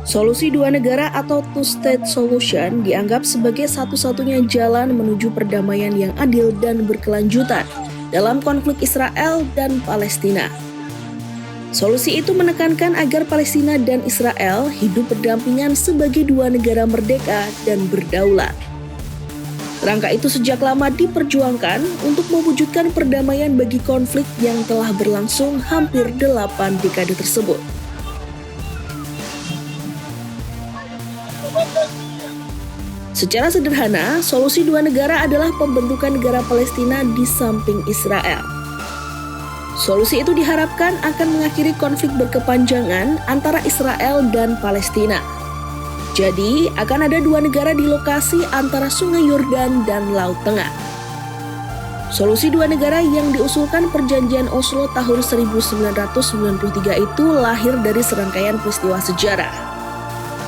Solusi dua negara atau two-state solution dianggap sebagai satu-satunya jalan menuju perdamaian yang adil dan berkelanjutan dalam konflik Israel dan Palestina. Solusi itu menekankan agar Palestina dan Israel hidup berdampingan sebagai dua negara merdeka dan berdaulat. Kerangka itu sejak lama diperjuangkan untuk mewujudkan perdamaian bagi konflik yang telah berlangsung hampir 8 dekade tersebut. Secara sederhana, solusi dua negara adalah pembentukan negara Palestina di samping Israel. Solusi itu diharapkan akan mengakhiri konflik berkepanjangan antara Israel dan Palestina. Jadi, akan ada dua negara di lokasi antara Sungai Yordan dan Laut Tengah. Solusi dua negara yang diusulkan Perjanjian Oslo tahun 1993 itu lahir dari serangkaian peristiwa sejarah.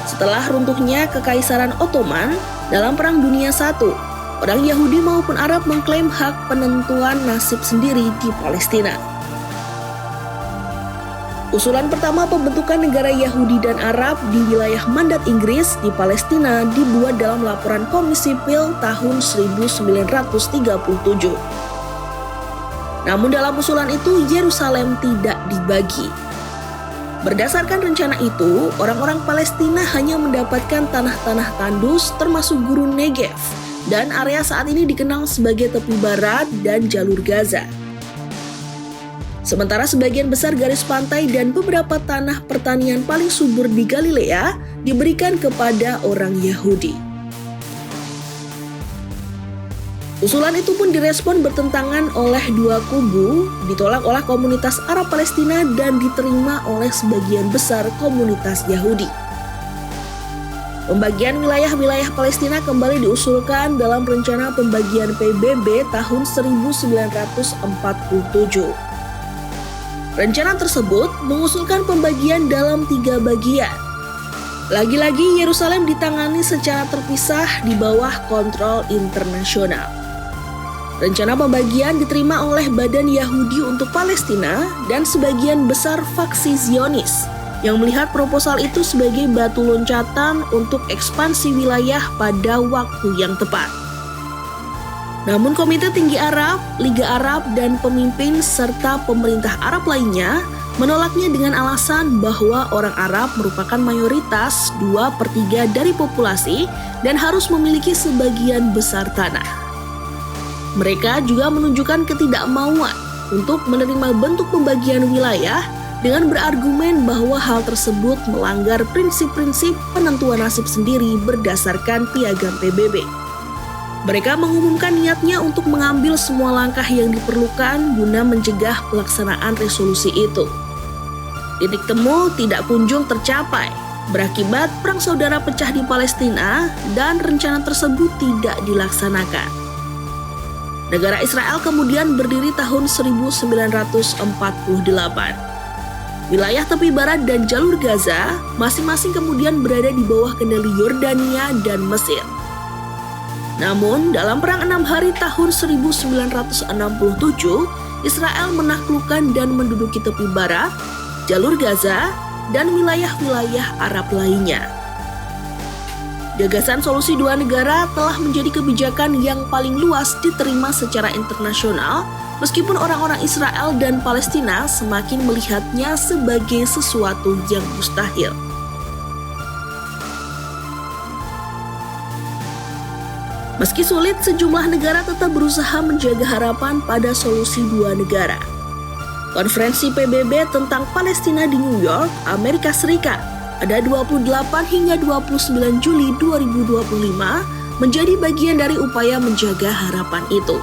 Setelah runtuhnya Kekaisaran Ottoman dalam Perang Dunia I, orang Yahudi maupun Arab mengklaim hak penentuan nasib sendiri di Palestina. Usulan pertama pembentukan negara Yahudi dan Arab di wilayah mandat Inggris di Palestina dibuat dalam laporan Komisi Peel tahun 1937. Namun dalam usulan itu Yerusalem tidak dibagi. Berdasarkan rencana itu, orang-orang Palestina hanya mendapatkan tanah-tanah tandus termasuk gurun Negev dan area saat ini dikenal sebagai tepi barat dan jalur Gaza. Sementara sebagian besar garis pantai dan beberapa tanah pertanian paling subur di Galilea diberikan kepada orang Yahudi. Usulan itu pun direspon bertentangan oleh dua kubu, ditolak oleh komunitas Arab Palestina dan diterima oleh sebagian besar komunitas Yahudi. Pembagian wilayah-wilayah Palestina kembali diusulkan dalam rencana pembagian PBB tahun 1947. Rencana tersebut mengusulkan pembagian dalam 3 bagian. Lagi-lagi Yerusalem ditangani secara terpisah di bawah kontrol internasional. Rencana pembagian diterima oleh Badan Yahudi untuk Palestina dan sebagian besar faksi Zionis yang melihat proposal itu sebagai batu loncatan untuk ekspansi wilayah pada waktu yang tepat. Namun Komite Tinggi Arab, Liga Arab, dan pemimpin serta pemerintah Arab lainnya menolaknya dengan alasan bahwa orang Arab merupakan mayoritas 2/3 dari populasi dan harus memiliki sebagian besar tanah. Mereka juga menunjukkan ketidakmauan untuk menerima bentuk pembagian wilayah dengan berargumen bahwa hal tersebut melanggar prinsip-prinsip penentuan nasib sendiri berdasarkan Piagam PBB. Mereka mengumumkan niatnya untuk mengambil semua langkah yang diperlukan guna mencegah pelaksanaan resolusi itu. Titik temu tidak kunjung tercapai, berakibat perang saudara pecah di Palestina dan rencana tersebut tidak dilaksanakan. Negara Israel kemudian berdiri tahun 1948. Wilayah tepi barat dan jalur Gaza masing-masing kemudian berada di bawah kendali Yordania dan Mesir. Namun, dalam Perang 6 Hari tahun 1967, Israel menaklukkan dan menduduki tepi barat, jalur Gaza, dan wilayah-wilayah Arab lainnya. Gagasan solusi dua negara telah menjadi kebijakan yang paling luas diterima secara internasional, meskipun orang-orang Israel dan Palestina semakin melihatnya sebagai sesuatu yang mustahil. Meski sulit, sejumlah negara tetap berusaha menjaga harapan pada solusi dua negara. Konferensi PBB tentang Palestina di New York, Amerika Serikat, pada 28 hingga 29 Juli 2025 menjadi bagian dari upaya menjaga harapan itu.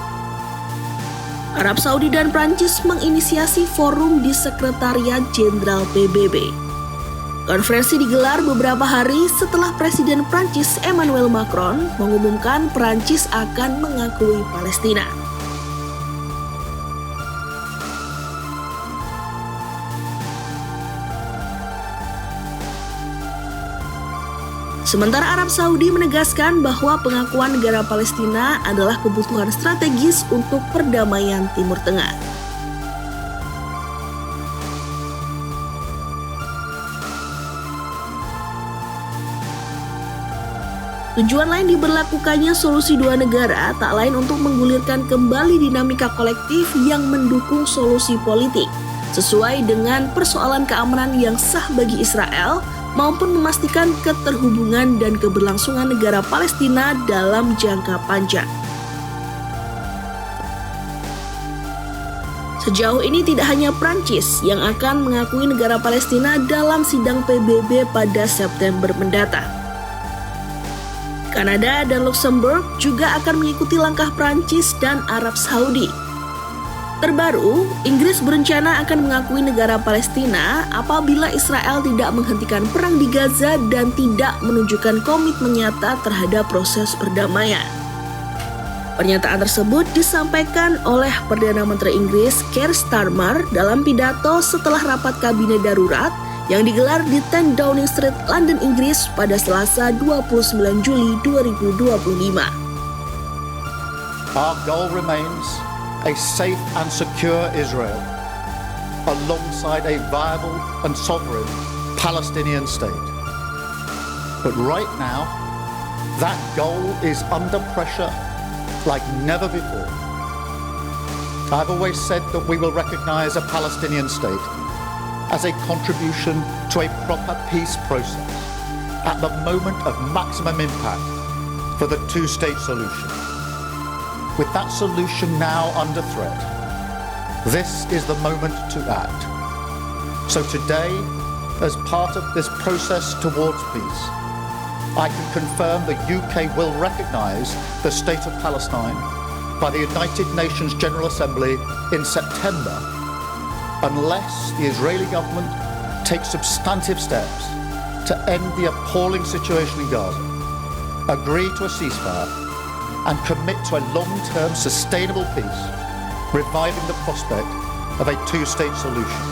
Arab Saudi dan Prancis menginisiasi forum di Sekretariat Jenderal PBB. Konferensi digelar beberapa hari setelah Presiden Prancis Emmanuel Macron mengumumkan Prancis akan mengakui Palestina. Sementara Arab Saudi menegaskan bahwa pengakuan negara Palestina adalah kebutuhan strategis untuk perdamaian Timur Tengah. Tujuan lain diberlakukannya solusi dua negara tak lain untuk menggulirkan kembali dinamika kolektif yang mendukung solusi politik, sesuai dengan persoalan keamanan yang sah bagi Israel, maupun memastikan keterhubungan dan keberlangsungan negara Palestina dalam jangka panjang. Sejauh ini tidak hanya Prancis yang akan mengakui negara Palestina dalam sidang PBB pada September mendatang. Kanada dan Luxembourg juga akan mengikuti langkah Prancis dan Arab Saudi. Terbaru, Inggris berencana akan mengakui negara Palestina apabila Israel tidak menghentikan perang di Gaza dan tidak menunjukkan komitmen nyata terhadap proses perdamaian. Pernyataan tersebut disampaikan oleh Perdana Menteri Inggris Keir Starmer dalam pidato setelah rapat kabinet darurat yang digelar di 10 Downing Street, London, Inggris pada Selasa 29 Juli 2025. Our goal remains a safe and secure Israel, alongside a viable and sovereign Palestinian state. But right now, that goal is under pressure like never before. I've always said that we will recognize a Palestinian state as a contribution to a proper peace process at the moment of maximum impact for the two-state solution. With that solution now under threat, this is the moment to act. So today, as part of this process towards peace, I can confirm the UK will recognise the State of Palestine by the United Nations General Assembly in September, unless the Israeli government takes substantive steps to end the appalling situation in Gaza, agree to a ceasefire, and commit to a long-term sustainable peace, reviving the prospect of a two-state solution.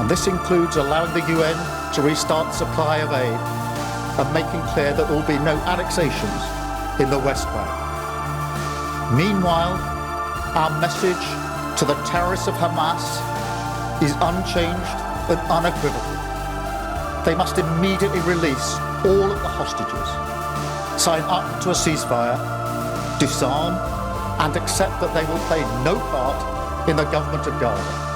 And this includes allowing the UN to restart the supply of aid and making clear that there will be no annexations in the West Bank. Meanwhile, our message to the terrorists of Hamas is unchanged and unequivocal. They must immediately release all of the hostages, sign up to a ceasefire, disarm, and accept that they will play no part in the government of Gaza.